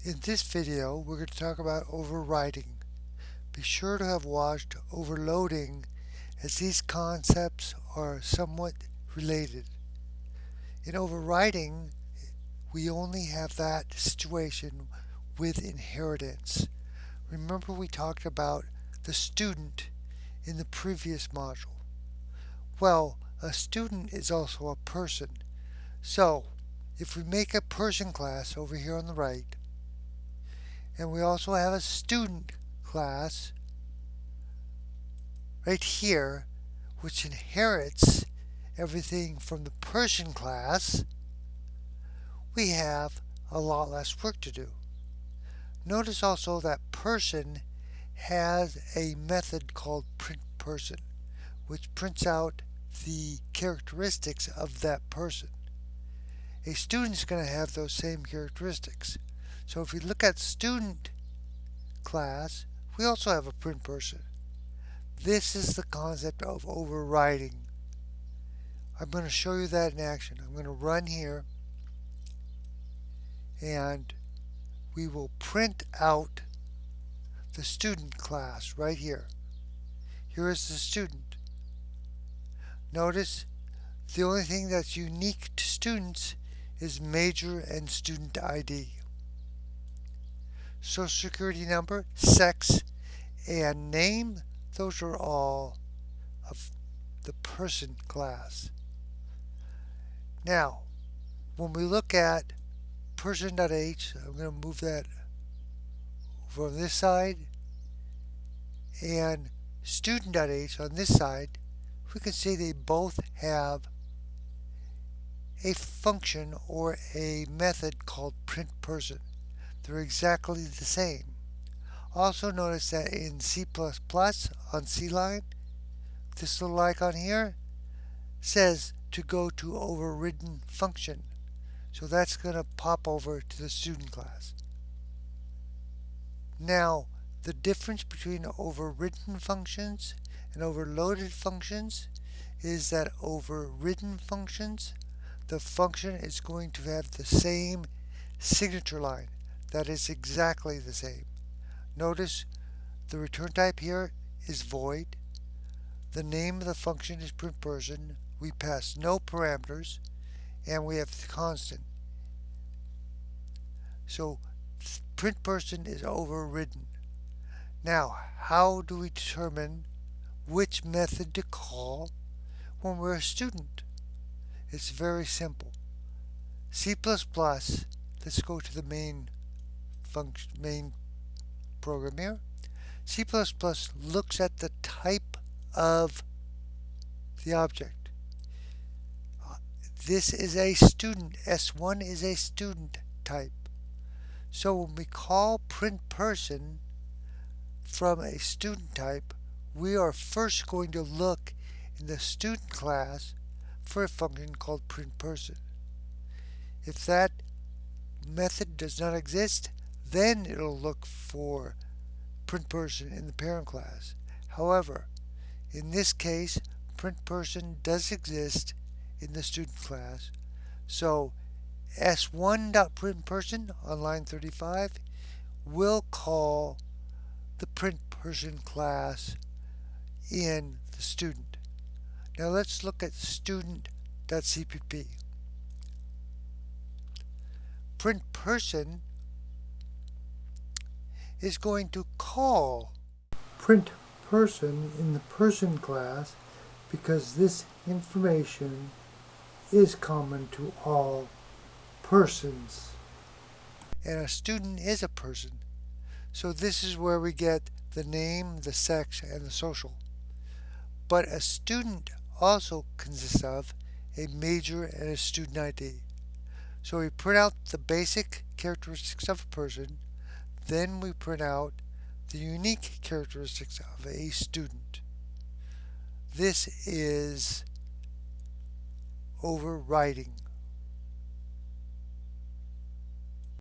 In this video, we're going to talk about overriding. Be sure to have watched overloading, as these concepts are somewhat related. In overriding, we only have that situation with inheritance. Remember we talked about the student in the previous module. Well, a student is also a person. So, if we make a person class over here on the right, and we also have a student class right here, which inherits everything from the person class, we have a lot less work to do. Notice also that person has a method called printPerson, which prints out the characteristics of that person. A student is going to have those same characteristics. So if we look at student class, we also have a printPerson. This is the concept of overriding. I'm going to show you that in action. I'm going to run here and we will print out the student class right here. Here is the student. Notice the only thing that's unique to students is major and student ID. Social Security number, sex, and name, those are all of the person class. Now, when we look at person.h, I'm going to move that over on this side, and student.h on this side, we can see they both have a function or a method called printPerson. They're exactly the same. Also notice that in C++ on C line, this little icon here says to go to overridden function. So that's going to pop over to the student class. Now, the difference between overridden functions and overloaded functions is that overridden functions, the function is going to have the same signature line. That is exactly the same. Notice the return type here is void. The name of the function is printPerson. We pass no parameters, and we have the constant. So printPerson is overridden. Now, how do we determine which method to call when we're a student? It's very simple. C++, let's go to the main program here. C++ looks at the type of the object. This is a student. S1 is a student type. So when we call printPerson from a student type, we are first going to look in the student class for a function called printPerson. If that method does not exist, then it'll look for printPerson in the parent class. However, in this case, printPerson does exist in the student class, so s1.printPerson on line 35 will call the printPerson class in the student. Now let's look at student.cpp. printPerson is going to call printPerson in the person class because this information is common to all persons. And a student is a person. So this is where we get the name, the sex, and the social. But a student also consists of a major and a student ID. So we print out the basic characteristics of a person, then we print out the unique characteristics of a student. This is overriding.